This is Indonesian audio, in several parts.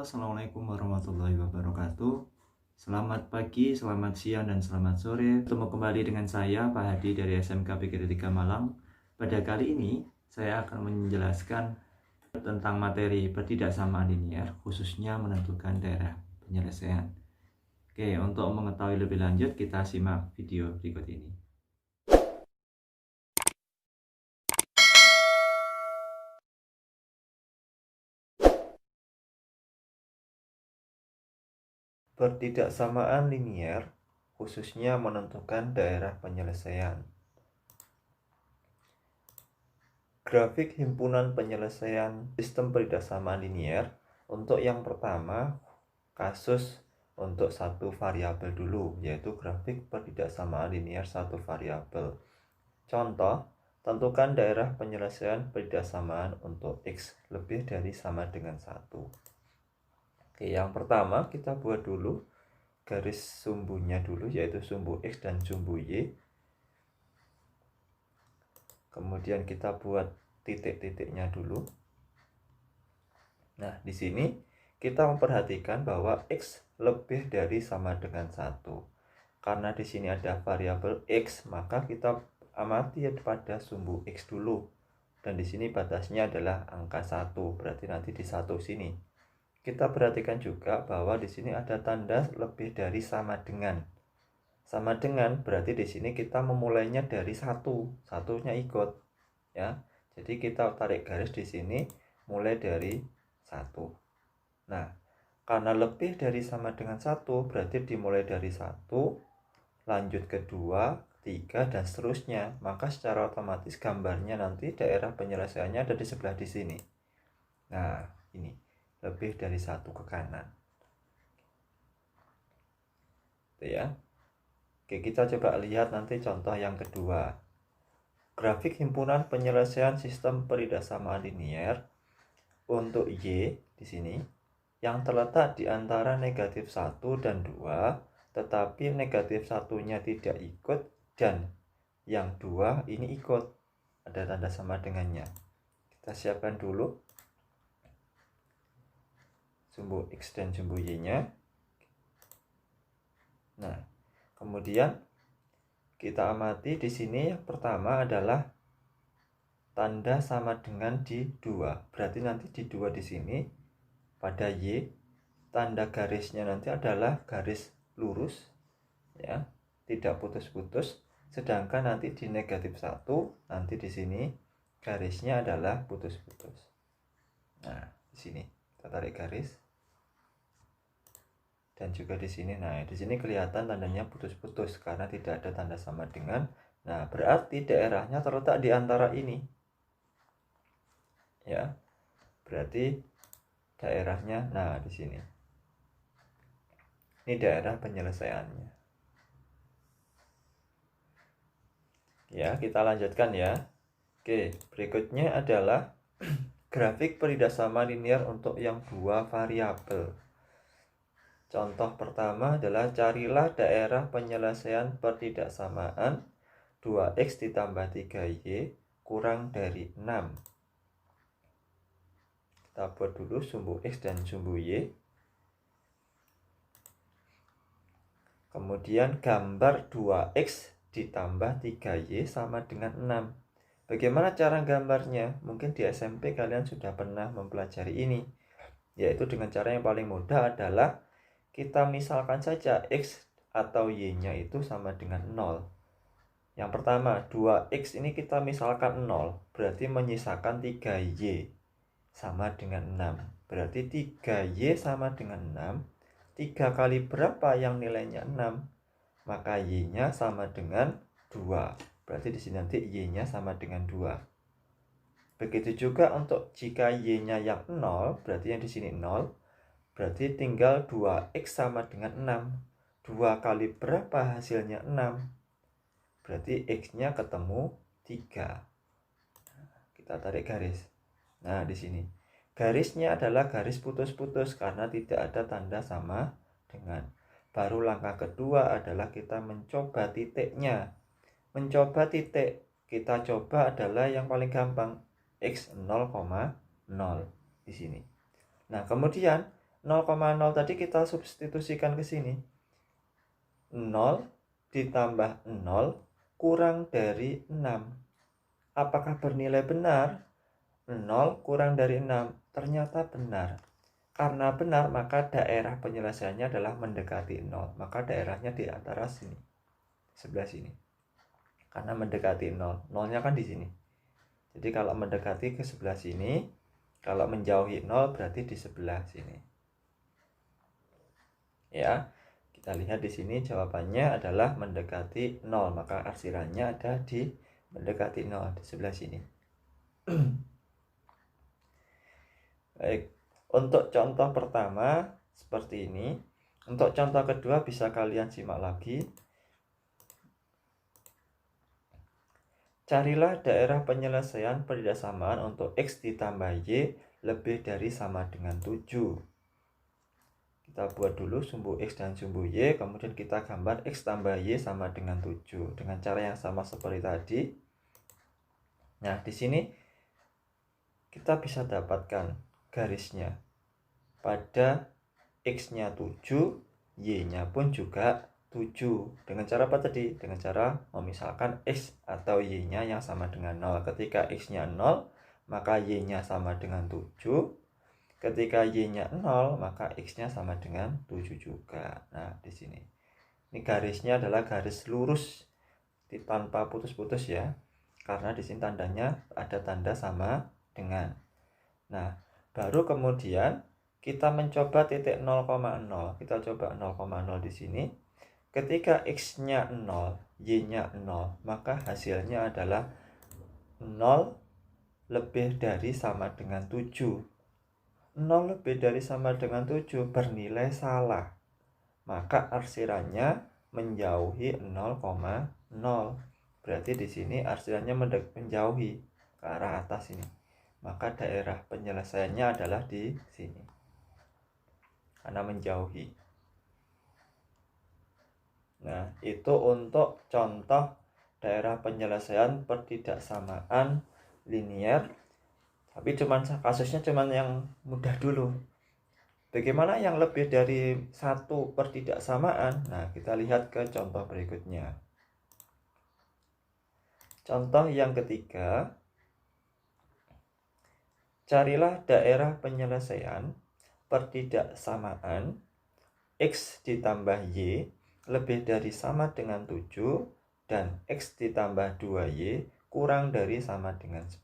Assalamualaikum warahmatullahi wabarakatuh. Selamat pagi, selamat siang, dan selamat sore. Ketemu kembali dengan saya, Pak Hadi dari SMK PGRI 3 Malang. Pada kali ini, saya akan menjelaskan tentang materi pertidaksamaan linier, khususnya menentukan daerah penyelesaian. Oke, untuk mengetahui lebih lanjut, kita simak video berikut ini. Pertidaksamaan linier khususnya menentukan daerah penyelesaian. Grafik himpunan penyelesaian sistem pertidaksamaan linier. Untuk yang pertama, kasus untuk satu variabel dulu, yaitu grafik pertidaksamaan linier satu variabel. Contoh, tentukan daerah penyelesaian pertidaksamaan untuk X lebih dari sama dengan 1. Oke, yang pertama kita buat dulu garis sumbunya dulu, yaitu sumbu X dan sumbu Y. Kemudian kita buat titik-titiknya dulu. Nah, di sini kita memperhatikan bahwa X lebih dari sama dengan 1. Karena di sini ada variabel X, maka kita amati pada sumbu X dulu. Dan di sini batasnya adalah angka 1, berarti nanti di 1 sini. Kita perhatikan juga bahwa di sini ada tanda lebih dari sama dengan. Sama dengan berarti di sini kita memulainya dari 1, satunya ikut, ya. Jadi kita tarik garis di sini mulai dari 1. Nah, karena lebih dari sama dengan 1, berarti dimulai dari 1, lanjut ke 2, 3, dan seterusnya. Maka secara otomatis gambarnya nanti daerah penyelesaiannya ada di sebelah di sini. Nah, ini lebih dari 1 ke kanan. Itu ya. Oke, kita coba lihat nanti contoh yang kedua. Grafik himpunan penyelesaian sistem pertidaksamaan linier untuk Y di sini yang terletak di antara negatif 1 dan 2, tetapi negatif 1-nya tidak ikut dan yang 2 ini ikut. Ada tanda sama dengannya. Kita siapkan dulu sumbu X dan sumbu Y-nya. Nah, kemudian kita amati di sini yang pertama adalah tanda sama dengan di 2. Berarti nanti di 2 di sini pada Y tanda garisnya nanti adalah garis lurus, ya, tidak putus-putus. Sedangkan nanti di negatif 1 nanti di sini garisnya adalah putus-putus. Nah, di sini kita tarik garis. Dan juga di sini, nah di sini kelihatan tandanya putus-putus karena tidak ada tanda sama dengan. Nah, berarti daerahnya terletak di antara ini, ya. Berarti daerahnya, nah di sini. Ini daerah penyelesaiannya. Ya, kita lanjutkan ya. Oke, berikutnya adalah grafik pertidaksamaan linier untuk yang 2 variabel. Contoh pertama adalah carilah daerah penyelesaian pertidaksamaan 2x ditambah 3y kurang dari 6. Kita buat dulu sumbu x dan sumbu y. Kemudian gambar 2x ditambah 3y sama dengan 6. Bagaimana cara gambarnya? Mungkin di SMP kalian sudah pernah mempelajari ini. Yaitu dengan cara yang paling mudah adalah kita misalkan saja X atau Y-nya itu sama dengan 0. Yang pertama, 2X ini kita misalkan 0, berarti menyisakan 3Y sama dengan 6. Berarti 3Y sama dengan 6. 3 kali berapa yang nilainya 6? Maka Y-nya sama dengan 2. Berarti di sini nanti Y-nya sama dengan 2. Begitu juga untuk jika Y-nya yang 0, berarti yang di sini 0. Berarti tinggal 2X sama dengan 6. 2 kali berapa hasilnya 6? Berarti X-nya ketemu 3. Kita tarik garis. Nah, di sini. Garisnya adalah garis putus-putus karena tidak ada tanda sama dengan. Baru langkah kedua adalah kita mencoba titiknya. Mencoba titik, kita coba adalah yang paling gampang. X 0,0 di sini. Nah, kemudian 0,0 tadi kita substitusikan ke sini. 0 ditambah 0 kurang dari 6. Apakah bernilai benar? 0 kurang dari 6. Ternyata benar. Karena benar, maka daerah penyelesaiannya adalah mendekati 0. Maka daerahnya di antara sini, sebelah sini. Karena mendekati 0. 0-nya kan di sini. Jadi kalau mendekati ke sebelah sini, kalau menjauhi 0 berarti di sebelah sini. Ya, kita lihat di sini jawabannya adalah mendekati 0. Maka arsirannya ada di mendekati 0 di sebelah sini. Baik, untuk contoh pertama seperti ini. Untuk contoh kedua bisa kalian simak lagi. Carilah daerah penyelesaian persamaan untuk X ditambah Y lebih dari sama dengan 7. Kita buat dulu sumbu X dan sumbu Y, kemudian kita gambar X tambah Y sama dengan 7 dengan cara yang sama seperti tadi. Nah, di sini kita bisa dapatkan garisnya. Pada X-nya 7, Y-nya pun juga 7. Dengan cara apa tadi? Dengan cara memisahkan X atau Y-nya yang sama dengan 0. Ketika X-nya 0, maka Y-nya sama dengan 7. Ketika Y-nya 0, maka X-nya sama dengan 7 juga. Nah, di sini. Ini garisnya adalah garis lurus tanpa putus-putus ya. Karena di sini tandanya ada tanda sama dengan. Nah, baru kemudian kita mencoba titik 0,0. Kita coba 0,0 di sini. Ketika X-nya 0, Y-nya 0, maka hasilnya adalah 0 lebih dari sama dengan 7. 0 lebih dari sama dengan 7 bernilai salah. Maka arsirannya menjauhi 0,0. Berarti di sini arsirannya menjauhi ke arah atas ini. Maka daerah penyelesaiannya adalah di sini. Karena menjauhi. Nah, itu untuk contoh daerah penyelesaian pertidaksamaan linier. Tapi kasusnya cuman yang mudah dulu. Bagaimana yang lebih dari satu pertidaksamaan? Nah, kita lihat ke contoh berikutnya. Contoh yang ketiga. Carilah daerah penyelesaian pertidaksamaan X ditambah Y lebih dari sama dengan 7 dan X ditambah 2Y kurang dari sama dengan 10.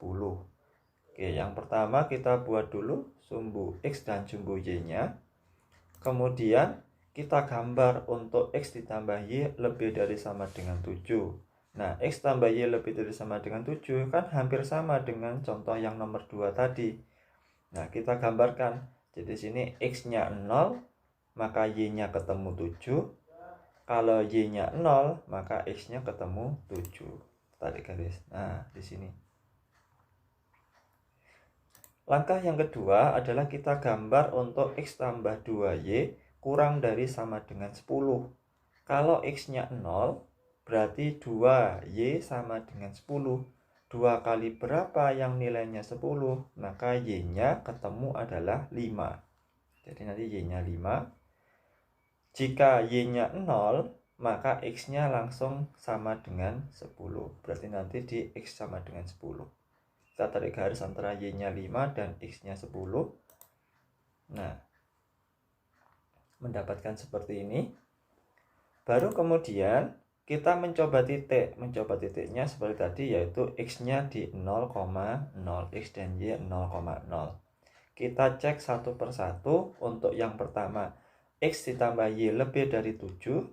Oke, yang pertama kita buat dulu sumbu X dan sumbu Y-nya. Kemudian kita gambar untuk X ditambah Y lebih dari sama dengan 7. Nah, X tambah Y lebih dari sama dengan 7 kan hampir sama dengan contoh yang nomor 2 tadi. Nah, kita gambarkan. Jadi sini X-nya 0, maka Y-nya ketemu 7. Kalau Y-nya 0, maka X-nya ketemu 7. Tarik garis. Nah, di sini. Langkah yang kedua adalah kita gambar untuk X tambah 2Y kurang dari sama dengan 10. Kalau X-nya 0, berarti 2Y sama dengan 10. 2 kali berapa yang nilainya 10? Maka Y-nya ketemu adalah 5. Jadi nanti Y-nya 5. Jika Y-nya 0, maka X-nya langsung sama dengan 10. Berarti nanti di X sama dengan 10. Kita tarik garis antara Y-nya 5 dan X-nya 10. Nah, mendapatkan seperti ini. Baru kemudian kita mencoba titik. Mencoba titiknya seperti tadi, yaitu X-nya di 0,0. X dan Y 0,0. Kita cek satu persatu. Untuk yang pertama, X ditambah Y lebih dari 7.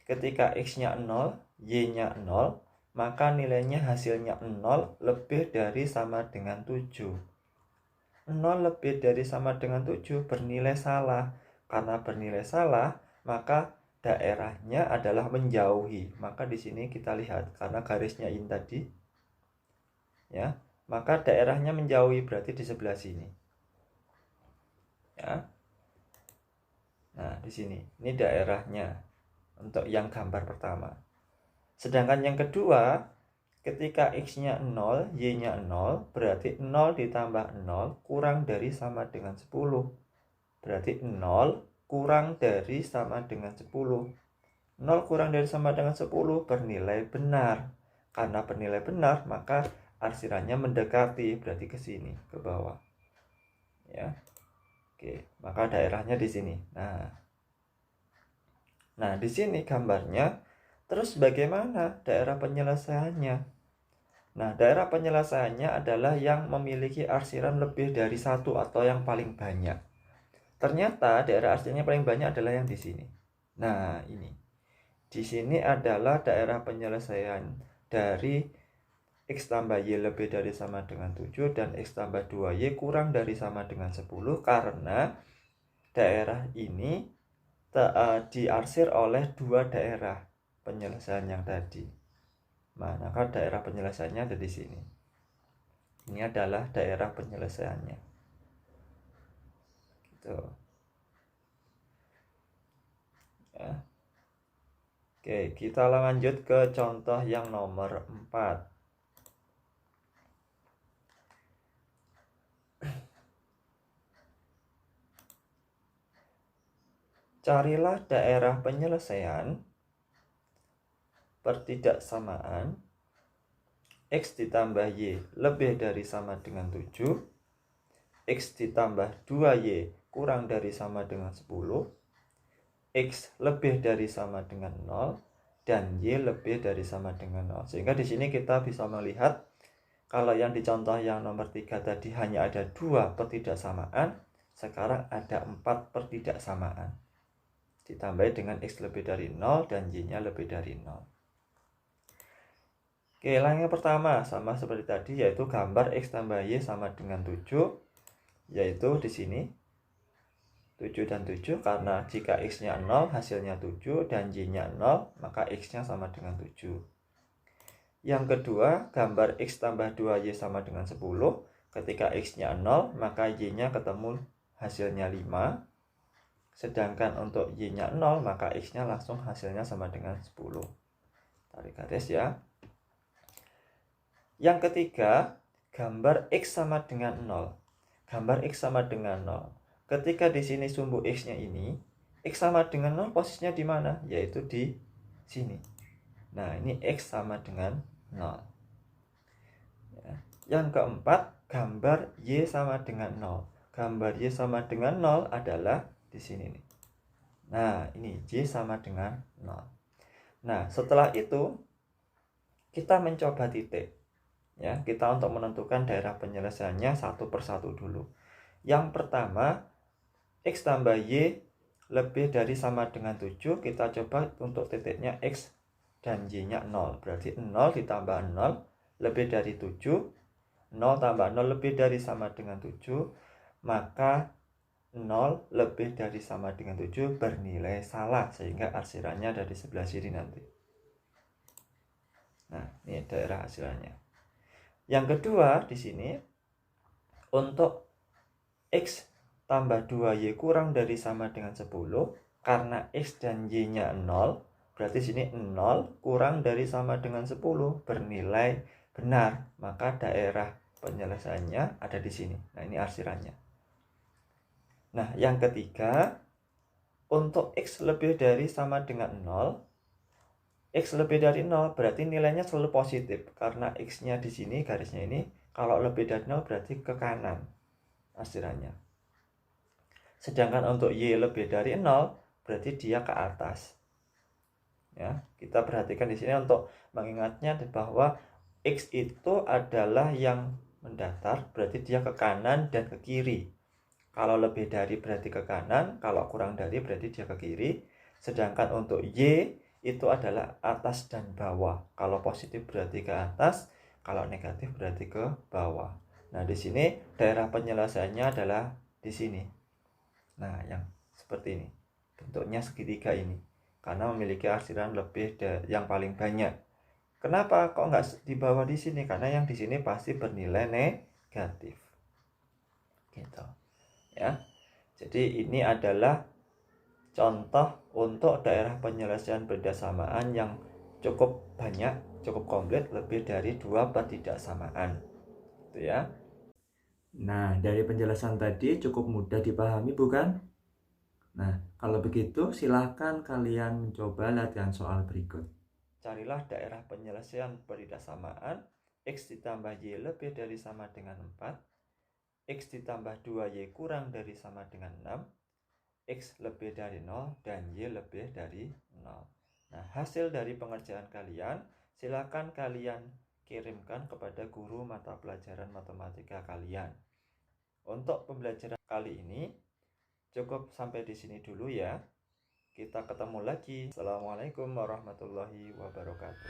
Ketika X-nya 0, Y-nya 0, maka nilainya hasilnya 0 lebih dari sama dengan 7. 0 lebih dari sama dengan 7 bernilai salah. Karena bernilai salah, maka daerahnya adalah menjauhi. Maka di sini kita lihat karena garisnya ini tadi. Ya, maka daerahnya menjauhi berarti di sebelah sini. Ya. Nah, di sini. Ini daerahnya untuk yang gambar pertama. Sedangkan yang kedua, ketika X-nya 0, Y-nya 0, berarti 0 ditambah 0 kurang dari sama dengan 10. Berarti 0 kurang dari sama dengan 10. 0 kurang dari sama dengan 10 bernilai benar. Karena bernilai benar, maka arsirannya mendekati, berarti ke sini, ke bawah. Ya. Oke, maka daerahnya di sini. Nah, di sini gambarnya. Terus bagaimana daerah penyelesaiannya? Nah, daerah penyelesaiannya adalah yang memiliki arsiran lebih dari satu atau yang paling banyak. Ternyata daerah arsirannya paling banyak adalah yang di sini. Nah, ini. Di sini adalah daerah penyelesaian dari X tambah Y lebih dari sama dengan 7 dan X tambah 2Y kurang dari sama dengan 10 karena daerah ini diarsir oleh dua daerah penyelesaian yang tadi. Maka daerah penyelesaiannya ada di sini. Ini adalah daerah penyelesaiannya. Gitu. Ya. Oke, kita lanjut ke contoh yang nomor 4. Carilah daerah penyelesaian pertidaksamaan X ditambah Y lebih dari sama dengan 7, X ditambah 2Y kurang dari sama dengan 10, X lebih dari sama dengan 0, dan Y lebih dari sama dengan 0. Sehingga di sini kita bisa melihat kalau yang di contoh yang nomor 3 tadi hanya ada 2 pertidaksamaan, sekarang ada 4 pertidaksamaan. Ditambah dengan X lebih dari 0 dan Y-nya lebih dari 0. Oke, yang pertama sama seperti tadi, yaitu gambar X tambah Y sama dengan 7, yaitu di sini 7 dan 7, karena jika X-nya 0 hasilnya 7 dan Y-nya 0 maka X-nya sama dengan 7. Yang kedua, gambar X tambah 2Y sama dengan 10, ketika X-nya 0 maka Y-nya ketemu hasilnya 5. Sedangkan untuk Y-nya 0 maka X-nya langsung hasilnya sama dengan 10. Tarik garis ya. Yang ketiga, gambar X sama dengan 0. Gambar X sama dengan 0. Ketika di sini sumbu X-nya ini, X sama dengan 0 posisinya di mana? Yaitu di sini. Nah, ini X sama dengan 0. Ya. Yang keempat, gambar Y sama dengan 0. Gambar Y sama dengan 0 adalah di sini nih. Nah, ini Y sama dengan 0. Nah, setelah itu kita mencoba titik. Ya, kita untuk menentukan daerah penyelesaiannya satu persatu dulu. Yang pertama, X tambah Y lebih dari sama dengan 7, kita coba untuk titiknya X dan Y-nya 0. Berarti 0 ditambah 0 lebih dari 7, 0 tambah 0 lebih dari sama dengan 7, maka 0 lebih dari sama dengan 7 bernilai salah, sehingga arsirannya ada di sebelah sini nanti. Nah, ini daerah arsirannya. Yang kedua di sini, untuk X tambah 2Y kurang dari sama dengan 10, karena X dan Y-nya 0, berarti sini 0 kurang dari sama dengan 10 bernilai benar, maka daerah penyelesaiannya ada di sini. Nah, ini arsirannya. Nah, yang ketiga, untuk X lebih dari sama dengan 0, X lebih dari 0 berarti nilainya selalu positif, karena X-nya di sini, garisnya ini, kalau lebih dari 0 berarti ke kanan arsirannya. Sedangkan untuk Y lebih dari 0 berarti dia ke atas. Ya, kita perhatikan di sini untuk mengingatnya bahwa X itu adalah yang mendatar, berarti dia ke kanan dan ke kiri. Kalau lebih dari berarti ke kanan, kalau kurang dari berarti dia ke kiri. Sedangkan untuk Y itu adalah atas dan bawah. Kalau positif berarti ke atas, kalau negatif berarti ke bawah. Nah, di sini daerah penyelesaiannya adalah di sini. Nah, yang seperti ini. Bentuknya segitiga ini. Karena memiliki arsiran lebih yang paling banyak. Kenapa kok nggak di bawah di sini? Karena yang di sini pasti bernilai negatif. Gitu. Ya. Jadi ini adalah contoh untuk daerah penyelesaian pertidaksamaan yang cukup banyak, cukup komplit, lebih dari 2 pertidaksamaan. Itu ya. Nah, dari penjelasan tadi cukup mudah dipahami bukan? Nah, kalau begitu silahkan kalian mencoba latihan soal berikut. Carilah daerah penyelesaian persamaan X ditambah Y lebih dari sama dengan 4, X ditambah 2Y kurang dari sama dengan 6, X lebih dari 0, dan Y lebih dari 0. Nah, hasil dari pengerjaan kalian, silakan kalian kirimkan kepada guru mata pelajaran matematika kalian. Untuk pembelajaran kali ini, cukup sampai di sini dulu ya. Kita ketemu lagi. Assalamualaikum warahmatullahi wabarakatuh.